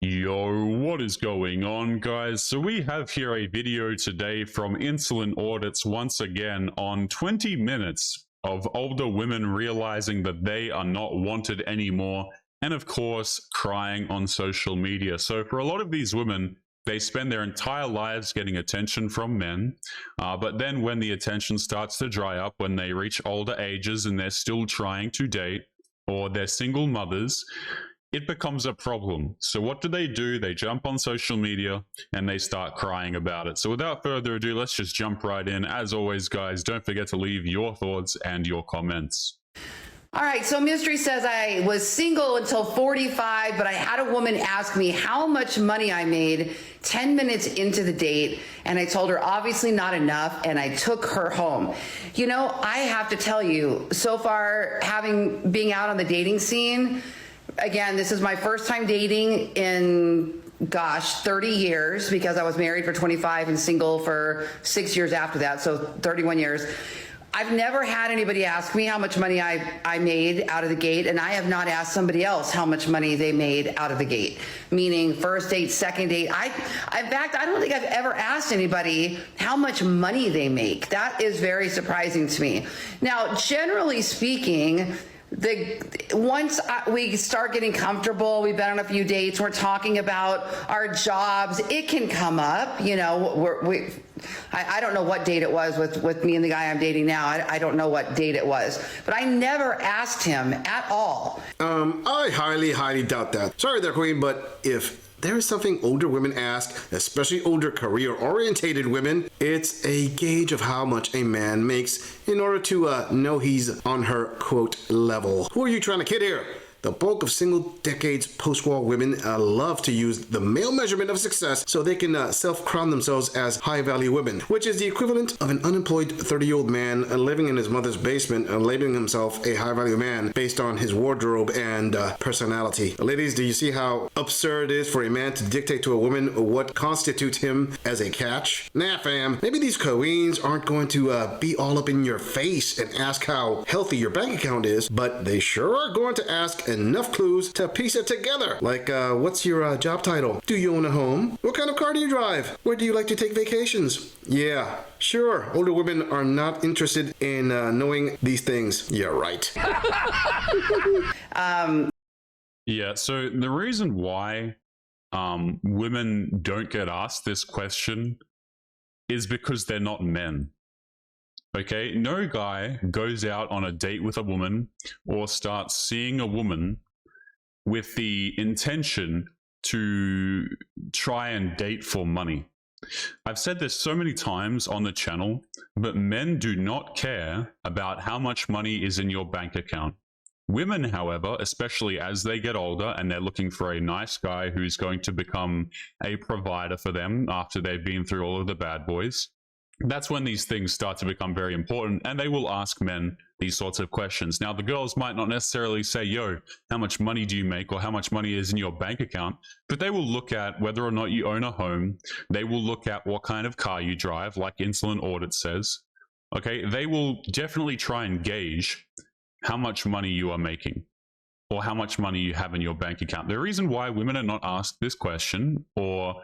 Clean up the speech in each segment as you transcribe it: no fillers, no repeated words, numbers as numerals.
Yo, what is going on, guys? So we have here a video today from Insolent Audits once again on 20 minutes of older women realizing that they are not wanted anymore, and of course, crying on social media. So for a lot of these women, they spend their entire lives getting attention from men, but then when the attention starts to dry up, when they reach older ages and they're still trying to date, or they're single mothers, it becomes a problem. So what do? They jump on social media and they start crying about it. So without further ado, let's just jump right in. As always, guys, don't forget to leave your thoughts and your comments. All right, so Mystery says, I was single until 45, but I had a woman ask me how much money I made 10 minutes into the date, and I told her obviously not enough, and I took her home. You know, I have to tell you, so far, being out on the dating scene, again, this is my first time dating in, gosh, 30 years, because I was married for 25 and single for 6 years after that, so 31 years. I've never had anybody ask me how much money I made out of the gate, and I have not asked somebody else how much money they made out of the gate, meaning first date, second date. In fact, I don't think I've ever asked anybody how much money they make. That is very surprising to me. Now, generally speaking, once we start getting comfortable, we've been on a few dates, we're talking about our jobs, it can come up, you know. I don't know what date it was with me and the guy I'm dating now. I don't know what date it was, but I never asked him at all. I highly doubt that. Sorry there, Queen, but if there is something older women ask, especially older career-orientated women, it's a gauge of how much a man makes in order to know he's on her, quote, level. Who are you trying to kid here? The bulk of single decades post-war women love to use the male measurement of success so they can self-crown themselves as high-value women, which is the equivalent of an unemployed 30-year-old man living in his mother's basement labeling himself a high-value man based on his wardrobe and personality. Ladies, do you see how absurd it is for a man to dictate to a woman what constitutes him as a catch? Nah, fam, maybe these queens aren't going to be all up in your face and ask how healthy your bank account is, but they sure are going to ask enough clues to piece it together. Like, what's your job title? Do you own a home? What kind of car do you drive? Where do you like to take vacations? Yeah, sure, older women are not interested in knowing these things. Yeah, right. Yeah, so the reason why women don't get asked this question is because they're not men. Okay, no guy goes out on a date with a woman or starts seeing a woman with the intention to try and date for money. I've said this so many times on the channel, but men do not care about how much money is in your bank account. Women, however, especially as they get older and they're looking for a nice guy who's going to become a provider for them after they've been through all of the bad boys, that's when these things start to become very important, and they will ask men these sorts of questions. Now, the girls might not necessarily say, yo, how much money do you make, or how much money is in your bank account, but they will look at whether or not you own a home. They will look at what kind of car you drive, like Insolent Audit says. Okay, they will definitely try and gauge how much money you are making, or how much money you have in your bank account. The reason why women are not asked this question, or,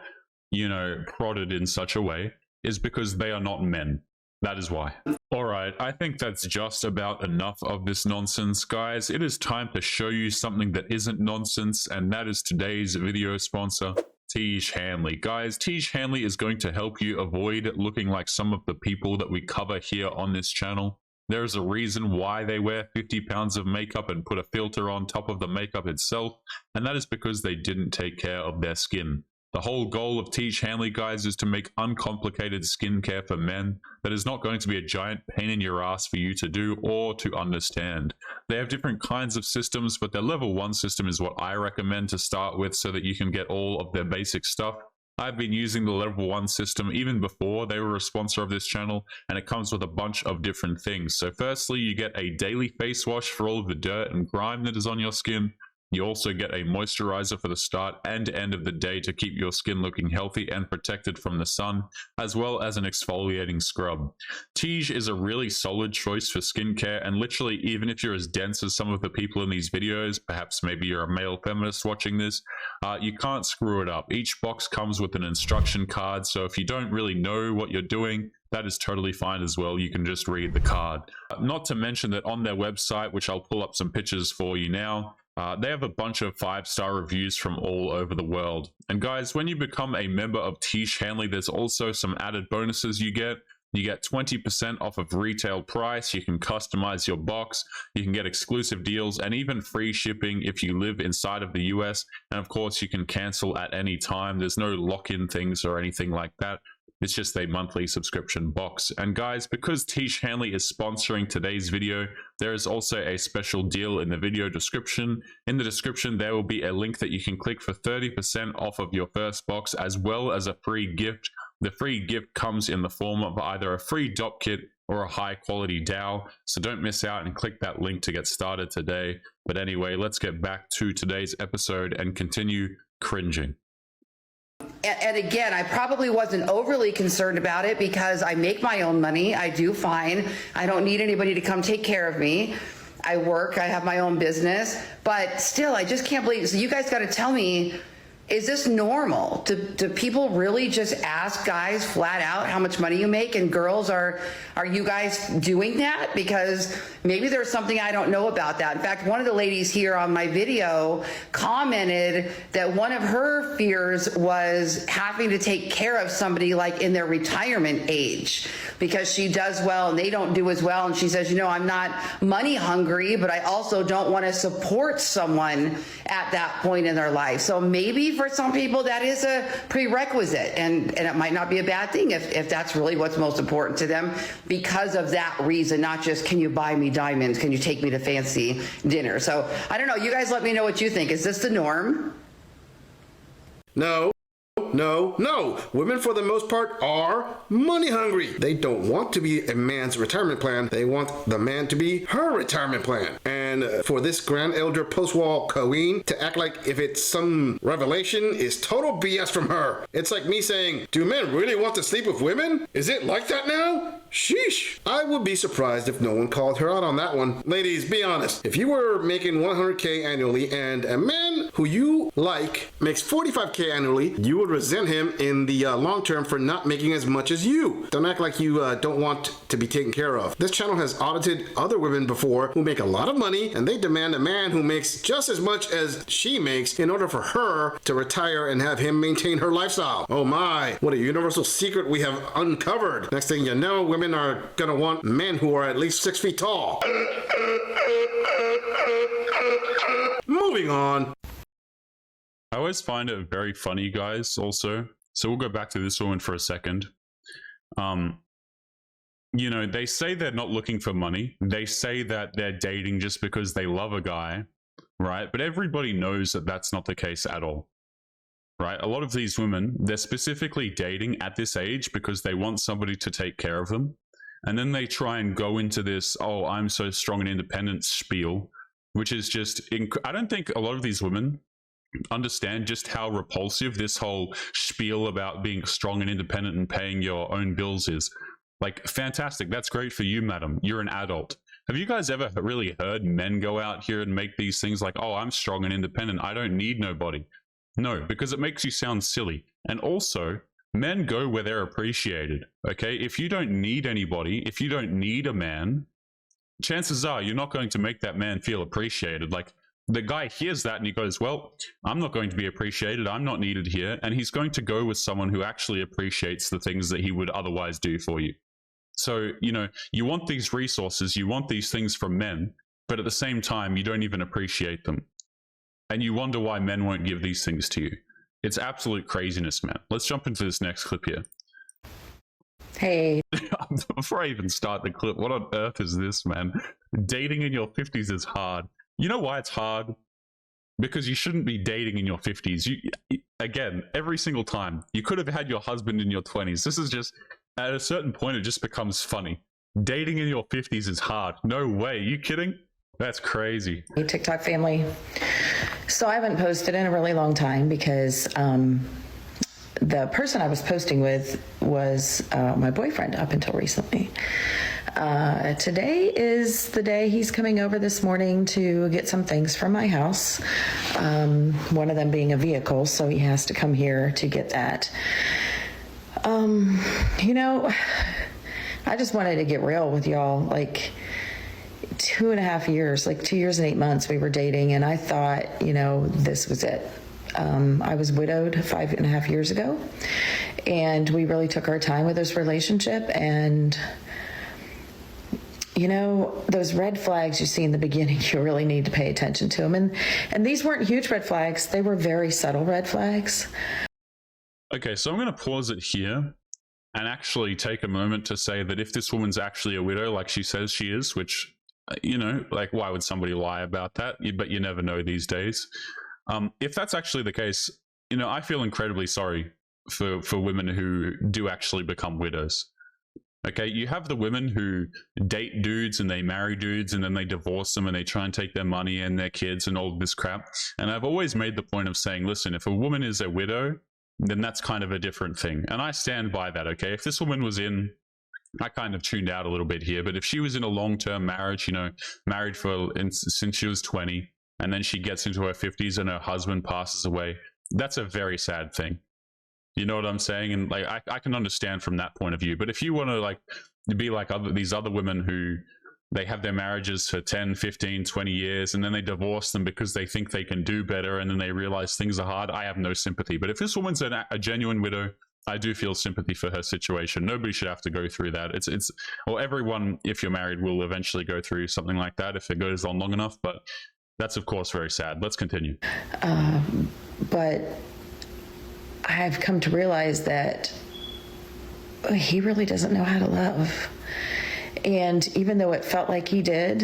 you know, prodded in such a way, is because they are not men. That is why. All right, I think that's just about enough of this nonsense, guys. It is time to show you something that isn't nonsense, and that is today's video sponsor, Tiege Hanley. Guys, Tiege Hanley is going to help you avoid looking like some of the people that we cover here on this channel. There is a reason why they wear 50 pounds of makeup and put a filter on top of the makeup itself, and that is because they didn't take care of their skin. The whole goal of Tiege Hanley, guys, is to make uncomplicated skincare for men that is not going to be a giant pain in your ass for you to do or to understand. They have different kinds of systems, but their level 1 system is what I recommend to start with so that you can get all of their basic stuff. I've been using the level 1 system even before they were a sponsor of this channel, and it comes with a bunch of different things. So firstly, you get a daily face wash for all of the dirt and grime that is on your skin. You also get a moisturizer for the start and end of the day to keep your skin looking healthy and protected from the sun, as well as an exfoliating scrub. Tige is a really solid choice for skincare, and literally, even if you're as dense as some of the people in these videos, perhaps maybe you're a male feminist watching this, you can't screw it up. Each box comes with an instruction card, so if you don't really know what you're doing, that is totally fine as well. You can just read the card. Not to mention that on their website, which I'll pull up some pictures for you now, they have a bunch of 5-star reviews from all over the world. And guys, when you become a member of Tige Hanley, there's also some added bonuses you get. You get 20% off of retail price. You can customize your box. You can get exclusive deals and even free shipping if you live inside of the US. And of course, you can cancel at any time. There's no lock-in things or anything like that. It's just a monthly subscription box. And guys, because Tige Hanley is sponsoring today's video, there is also a special deal in the video description. In the description, there will be a link that you can click for 30% off of your first box, as well as a free gift. The free gift comes in the form of either a free dop kit or a high quality dowel. So don't miss out and click that link to get started today. But anyway, let's get back to today's episode and continue cringing. And again, I probably wasn't overly concerned about it because I make my own money. I do fine. I don't need anybody to come take care of me. I work, I have my own business, but still, I just can't believe. So you guys got to tell me, is this normal? Do people really just ask guys flat out how much money you make? And girls, are you guys doing that? Because maybe there's something I don't know about that. In fact, one of the ladies here on my video commented that one of her fears was having to take care of somebody like in their retirement age, because she does well and they don't do as well. And she says, you know, I'm not money hungry, but I also don't want to support someone at that point in their life. So maybe for some people that is a prerequisite, and it might not be a bad thing if that's really what's most important to them because of that reason, not just can you buy me diamonds, can you take me to fancy dinner. So I don't know, you guys let me know what you think. Is this the norm? No. No. Women, for the most part, are money hungry. They don't want to be a man's retirement plan. They want the man to be her retirement plan. And for this grand elder post-wall queen to act like if it's some revelation is total BS from her. It's like me saying, do men really want to sleep with women? Is it like that now? Sheesh. I would be surprised if no one called her out on that one. Ladies, be honest. If you were making $100K annually and a man who you like makes $45K annually, you would resent him in the long term for not making as much as you. Don't act like you don't want to be taken care of. This channel has audited other women before who make a lot of money, and they demand a man who makes just as much as she makes in order for her to retire and have him maintain her lifestyle. Oh my, what a universal secret we have uncovered. Next thing you know, women are gonna want men who are at least 6 feet tall. Moving on. I always find it very funny, guys, also. So we'll go back to this woman for a second. You know, they say they're not looking for money. They say that they're dating just because they love a guy, right? But everybody knows that that's not the case at all, right? A lot of these women, they're specifically dating at this age because they want somebody to take care of them. And then they try and go into this, oh, I'm so strong and independent spiel, which is just, I don't think a lot of these women understand just how repulsive this whole spiel about being strong and independent and paying your own bills is. Like, fantastic. That's great for you, madam. You're an adult. Have you guys ever really heard men go out here and make these things like, oh, I'm strong and independent, I don't need nobody? No, because it makes you sound silly. And also, men go where they're appreciated, okay? If you don't need anybody, if you don't need a man, chances are you're not going to make that man feel appreciated. Like, the guy hears that and he goes, well, I'm not going to be appreciated, I'm not needed here, and he's going to go with someone who actually appreciates the things that he would otherwise do for you. So, you know, you want these resources, you want these things from men, but at the same time, you don't even appreciate them. And you wonder why men won't give these things to you. It's absolute craziness, man. Let's jump into this next clip here. Hey. Before I even start the clip, what on earth is this, man? Dating in your 50s is hard. You know why it's hard? Because you shouldn't be dating in your 50s. Again, every single time. You could have had your husband in your 20s. This is just, at a certain point, it just becomes funny. Dating in your 50s is hard. No way. You kidding? That's crazy. TikTok family. So I haven't posted in a really long time because the person I was posting with was my boyfriend up until recently. Today is the day he's coming over this morning to get some things from my house, one of them being a vehicle, so he has to come here to get that. You know, I just wanted to get real with y'all. Like 2.5 years, like 2 years and 8 months we were dating, and I thought, you know, this was it. I was widowed 5.5 years ago, and we really took our time with this relationship. And you know, those red flags you see in the beginning, you really need to pay attention to them. And these weren't huge red flags. They were very subtle red flags. Okay, so I'm going to pause it here and actually take a moment to say that if this woman's actually a widow, like she says she is, which, you know, like, why would somebody lie about that? But you never know these days. If that's actually the case, you know, I feel incredibly sorry for women who do actually become widows. Okay, you have the women who date dudes and they marry dudes and then they divorce them and they try and take their money and their kids and all of this crap. And I've always made the point of saying, listen, if a woman is a widow, then that's kind of a different thing. And I stand by that, okay? If this woman was in, I kind of tuned out a little bit here, but if she was in a long-term marriage, you know, married since she was 20, and then she gets into her 50s and her husband passes away, that's a very sad thing. You know what I'm saying? And like, I can understand from that point of view. But if you want to like be like these other women who they have their marriages for 10, 15, 20 years, and then they divorce them because they think they can do better, and then they realize things are hard, I have no sympathy. But if this woman's a genuine widow, I do feel sympathy for her situation. Nobody should have to go through that. Well, everyone, if you're married, will eventually go through something like that if it goes on long enough. But that's, of course, very sad. Let's continue. But I've come to realize that he really doesn't know how to love. And even though it felt like he did,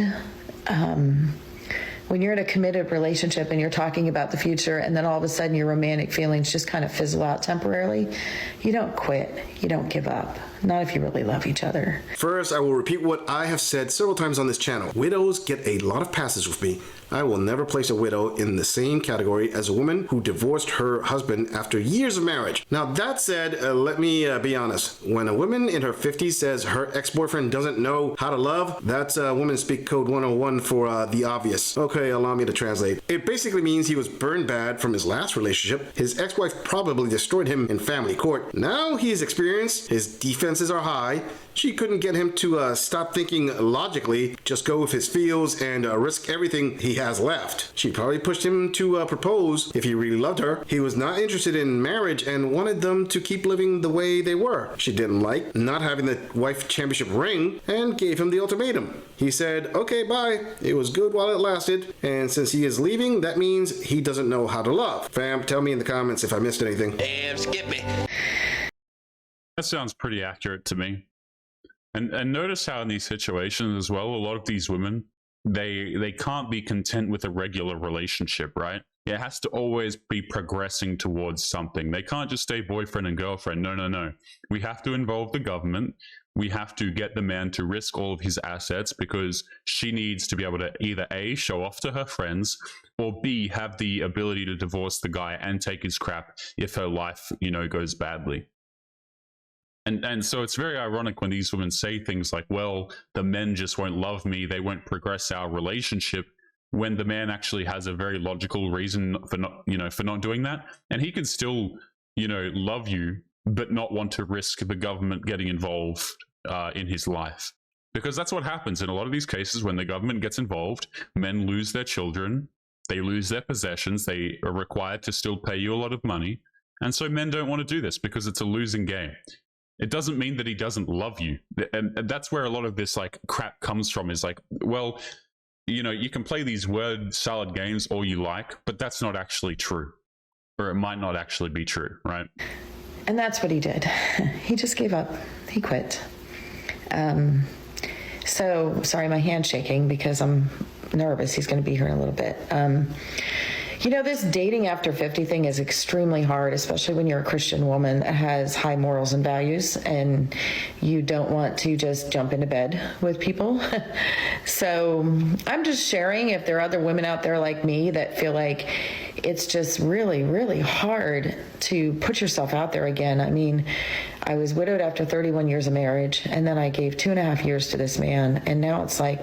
when you're in a committed relationship and you're talking about the future, and then all of a sudden your romantic feelings just kind of fizzle out temporarily, you don't quit. You don't give up. Not if you really love each other. First, I will repeat what I have said several times on this channel. Widows get a lot of passes with me. I will never place a widow in the same category as a woman who divorced her husband after years of marriage. Now, that said, let me be honest. When a woman in her 50s says her ex-boyfriend doesn't know how to love, that's Women Speak Code 101 for the obvious. Okay, allow me to translate. It basically means he was burned bad from his last relationship. His ex-wife probably destroyed him in family court. Now he is experienced. His defenses are high. She couldn't get him to stop thinking logically, just go with his feels and risk everything he has left. She probably pushed him to propose if he really loved her. He was not interested in marriage and wanted them to keep living the way they were. She didn't like not having the wife championship ring and gave him the ultimatum. He said, okay, bye. It was good while it lasted. And since he is leaving, that means he doesn't know how to love. Fam, tell me in the comments if I missed anything. Damn, skip me. That sounds pretty accurate to me. And notice how in these situations as well, a lot of these women, they can't be content with a regular relationship, right? It has to always be progressing towards something. They can't just stay boyfriend and girlfriend. No. We have to involve the government. We have to get the man to risk all of his assets because she needs to be able to either A, show off to her friends, or B, have the ability to divorce the guy and take his crap if her life, you know, goes badly. And so it's very ironic when these women say things like, well, the men just won't love me, they won't progress our relationship, when the man actually has a very logical reason for not doing that. And he can still, you know, love you, but not want to risk the government getting involved in his life. Because that's what happens in a lot of these cases. When the government gets involved, men lose their children, they lose their possessions, they are required to still pay you a lot of money. And so men don't want to do this because it's a losing game. It doesn't mean that he doesn't love you. And that's where a lot of this like crap comes from, is like, well, you know, you can play these word salad games all you like, but that's not actually true. Or it might not actually be true, right? And that's what he did. He just gave up. He quit. So, sorry, my hand's shaking because I'm nervous. He's going to be here in a little bit. You know, this dating after 50 thing is extremely hard, especially when you're a Christian woman that has high morals and values and you don't want to just jump into bed with people. So I'm just sharing if there are other women out there like me that feel like it's just really, really hard to put yourself out there again. I mean, I was widowed after 31 years of marriage, and then I gave 2.5 years to this man, and now it's like,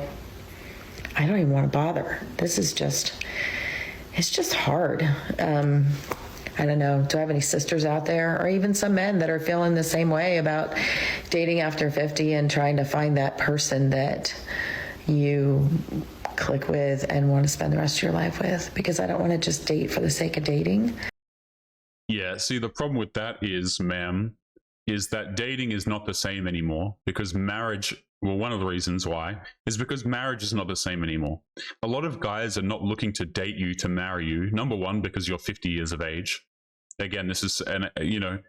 I don't even want to bother. It's just hard. I don't know. Do I have any sisters out there, or even some men that are feeling the same way about dating after 50 and trying to find that person that you click with and want to spend the rest of your life with? Because I don't want to just date for the sake of dating. Yeah, see, the problem with that is, ma'am, is that dating is not the same anymore, because marriage, well, one of the reasons why is because marriage is not the same anymore. A lot of guys are not looking to date you to marry you. Number one, because you're 50 years of age. Again, this is, and you know,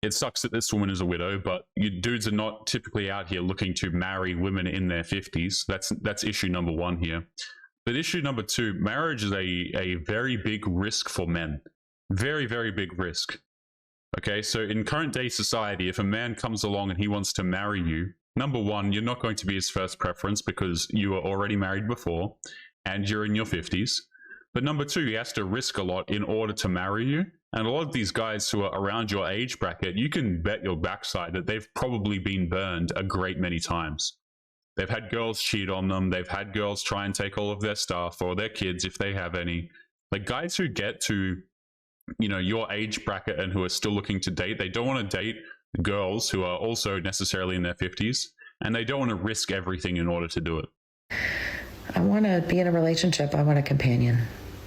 it sucks that this woman is a widow, but you dudes are not typically out here looking to marry women in their 50s. That's issue number one here. But issue number two, marriage is a very big risk for men. Very, very big risk. Okay, so in current day society, if a man comes along and he wants to marry you, number one, you're not going to be his first preference because you were already married before and you're in your 50s. But number two, he has to risk a lot in order to marry you. And a lot of these guys who are around your age bracket, you can bet your backside that they've probably been burned a great many times. They've had girls cheat on them. They've had girls try and take all of their stuff, or their kids if they have any. Like, guys who get to, you know, your age bracket and who are still looking to date, they don't want to date girls who are also necessarily in their 50s, and they don't want to risk everything in order to do it. I want to be in a relationship. I want a companion.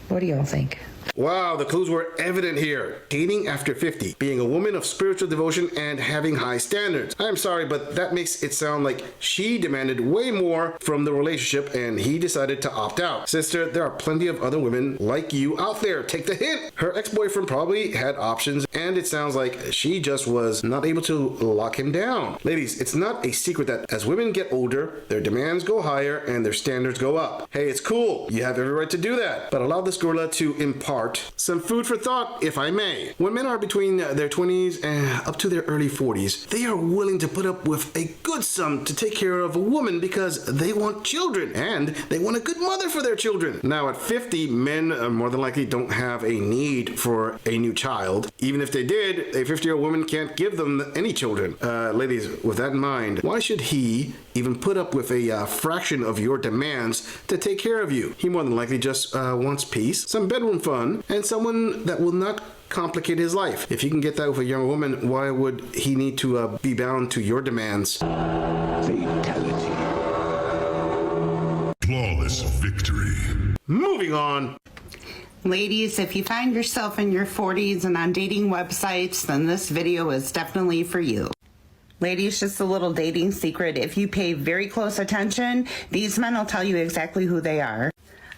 What do y'all think? Wow, the clues were evident here. Dating after 50, being a woman of spiritual devotion, and having high standards. I'm sorry, but that makes it sound like she demanded way more from the relationship and he decided to opt out. Sister, there are plenty of other women like you out there. Take the hint. Her ex-boyfriend probably had options, and it sounds like she just was not able to lock him down. Ladies, it's not a secret that as women get older, their demands go higher and their standards go up. Hey, it's cool. You have every right to do that. But allow this gorilla to impart some food for thought, if I may. When men are between their 20s and up to their early 40s, they are willing to put up with a good sum to take care of a woman because they want children and they want a good mother for their children. Now at 50, men more than likely don't have a need for a new child. Even if they did, a 50-year-old woman can't give them any children. Ladies, with that in mind, why should he even put up with a fraction of your demands to take care of you? He more than likely just wants peace, some bedroom fun, and someone that will not complicate his life. If he can get that with a young woman, why would he need to be bound to your demands? Fatality. Flawless victory. Moving on. Ladies, if you find yourself in your 40s and on dating websites, then this video is definitely for you. Ladies, just a little dating secret. If you pay very close attention, these men will tell you exactly who they are.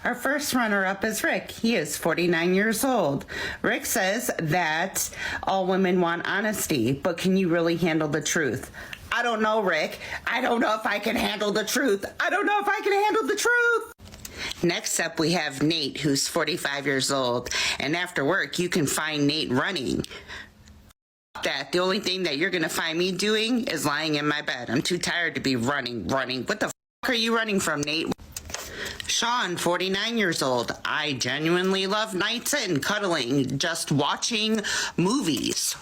Our first runner-up is Rick. He is 49 years old. Rick says that all women want honesty, but can you really handle the truth? I don't know, Rick. I don't know if I can handle the truth. I don't know if I can handle the truth. Next up, we have Nate, who's 45 years old. And after work, you can find Nate running. That the only thing that you're going to find me doing is lying in my bed. I'm too tired to be running. What the f*** are you running from, Nate? Sean, 49 years old. I genuinely love nights in, cuddling, just watching movies.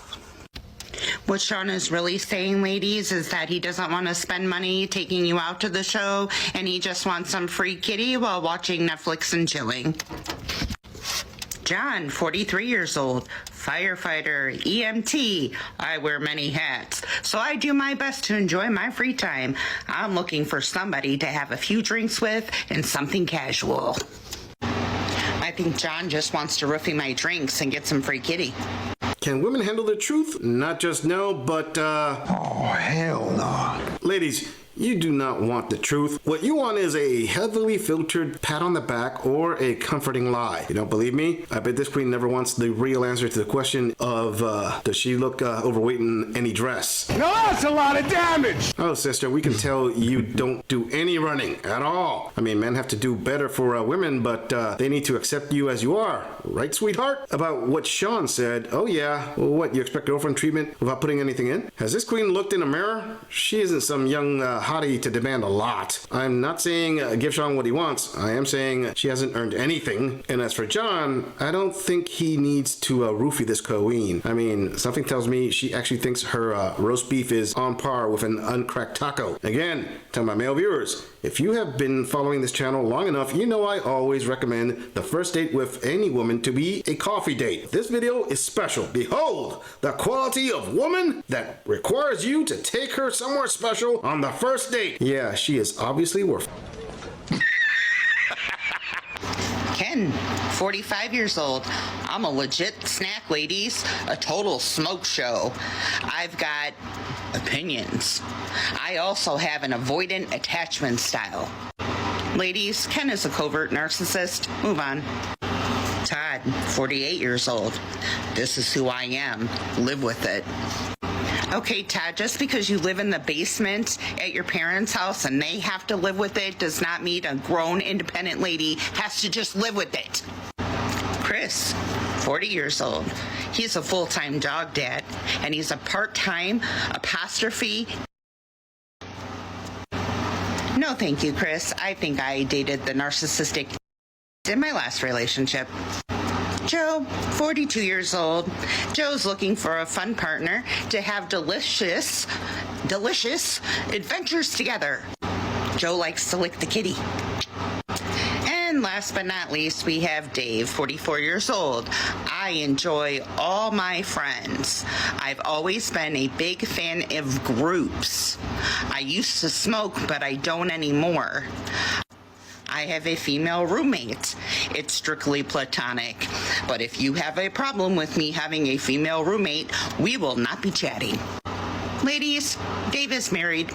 What Sean is really saying, ladies, is that he doesn't want to spend money taking you out to the show, and he just wants some free kitty while watching Netflix and chilling. John, 43 years old, firefighter, EMT. I wear many hats, so I do my best to enjoy my free time. I'm looking for somebody to have a few drinks with and something casual. I think John just wants to roofie my drinks and get some free kitty. Can women handle the truth? Not just no, but Oh, hell no. Ladies, you do not want the truth. What you want is a heavily filtered pat on the back or a comforting lie. You don't believe me? I bet this queen never wants the real answer to the question of, does she look overweight in any dress? Now that's a lot of damage! Oh, sister, we can tell you don't do any running at all. I mean, men have to do better for women, but they need to accept you as you are. Right, sweetheart? About what Sean said, oh yeah, well, what, you expect girlfriend treatment without putting anything in? Has this queen looked in a mirror? She isn't some young hottie to demand a lot. I'm not saying give Sean what he wants. I am saying she hasn't earned anything. And as for John, I don't think he needs to roofie this queen. I mean, something tells me she actually thinks her roast beef is on par with an uncracked taco. Again, tell my male viewers, if you have been following this channel long enough, you know I always recommend the first date with any woman to be a coffee date. This video is special. Behold, the quality of woman that requires you to take her somewhere special on the first date. Yeah, she is obviously worth it. Ken, 45 years old. I'm a legit snack, ladies. A total smoke show. I've got opinions. I also have an avoidant attachment style. Ladies, Ken is a covert narcissist. Move on. Todd, 48 years old. This is who I am. Live with it. Okay, Todd, just because you live in the basement at your parents' house and they have to live with it does not mean a grown, independent lady has to just live with it. Chris, 40 years old. He's a full-time dog dad, and he's a part-time apostrophe. No, thank you, Chris. I think I dated the narcissistic in my last relationship. Joe, 42 years old. Joe's looking for a fun partner to have delicious adventures together. Joe likes to lick the kitty. And last but not least, we have Dave, 44 years old. I enjoy all my friends. I've always been a big fan of groups. I used to smoke, but I don't anymore. I have a female roommate. It's strictly platonic. But if you have a problem with me having a female roommate, we will not be chatting. Ladies, Dave is married.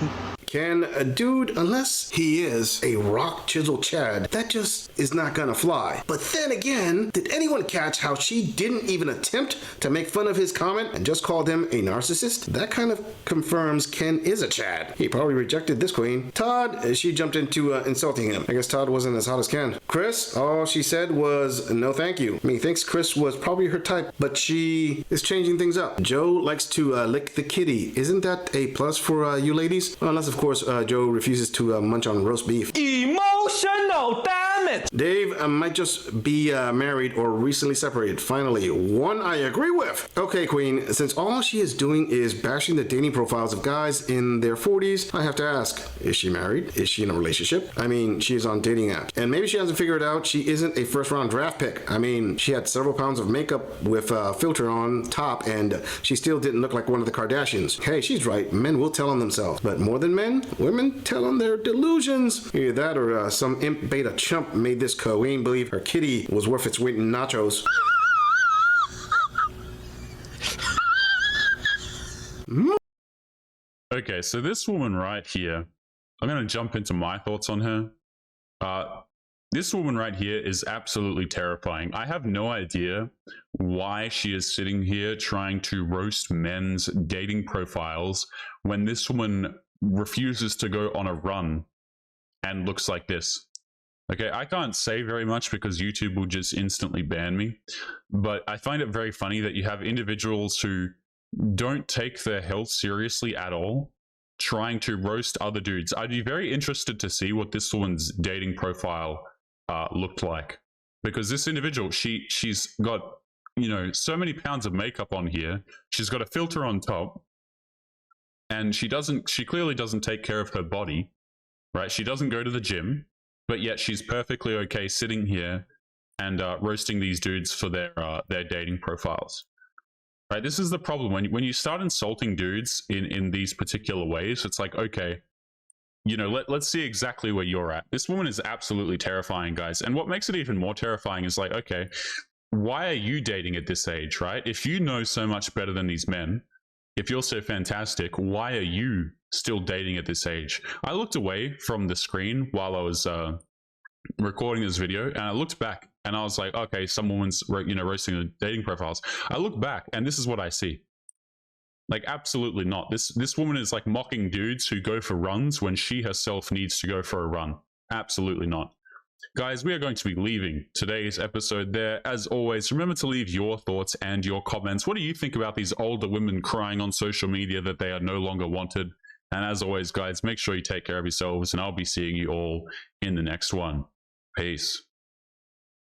Can a dude, unless he is a rock chisel Chad, that just is not gonna fly. But then again, did anyone catch how she didn't even attempt to make fun of his comment and just called him a narcissist? That kind of confirms Ken is a Chad. He probably rejected this queen. Todd, she jumped into insulting him. I guess Todd wasn't as hot as Ken. Chris, all she said was no thank you. I mean, thinks Chris was probably her type, but she is changing things up. Joe likes to lick the kitty. Isn't that a plus for you ladies? Unless, of course, Joe refuses to munch on roast beef. Emotional damage! Dave might just be married or recently separated. Finally, one I agree with. Okay, Queen, since all she is doing is bashing the dating profiles of guys in their 40s, I have to ask, is she married? Is she in a relationship? I mean, she is on dating apps. And maybe she hasn't figured out she isn't a first-round draft pick. I mean, she had several pounds of makeup with a filter on top, and she still didn't look like one of the Kardashians. Hey, she's right. Men will tell on themselves. But more than men, women tell on their delusions. Either that or some imp beta chump made this queen believe her kitty was worth its weight in nachos. Okay, so this woman right here, I'm going to jump into my thoughts on her. This woman right here is absolutely terrifying. I have no idea why she is sitting here trying to roast men's dating profiles when this woman refuses to go on a run and looks like this. Okay, I can't say very much because YouTube will just instantly ban me, but I find it very funny that you have individuals who don't take their health seriously at all, trying to roast other dudes. I'd be very interested to see what this woman's dating profile looked like, because this individual, she's got, you know, so many pounds of makeup on here. She's got a filter on top, and she clearly doesn't take care of her body, right? She doesn't go to the gym, but yet she's perfectly okay sitting here and roasting these dudes for their dating profiles. Right, this is the problem. When you start insulting dudes in these particular ways, it's like, okay, you know, let's see exactly where you're at. This woman is absolutely terrifying, guys. And what makes it even more terrifying is like, okay, why are you dating at this age, right? If you know so much better than these men, if you're so fantastic, why are you still dating at this age? I looked away from the screen while I was recording this video, and I looked back and I was like, okay, some woman's roasting the dating profiles. I look back and this is what I see. Like, absolutely not. This woman is like mocking dudes who go for runs when she herself needs to go for a run. Absolutely not. Guys, we are going to be leaving today's episode there. As always, remember to leave your thoughts and your comments. What do you think about these older women crying on social media that they are no longer wanted? And as always, guys, make sure you take care of yourselves, and I'll be seeing you all in the next one. Peace.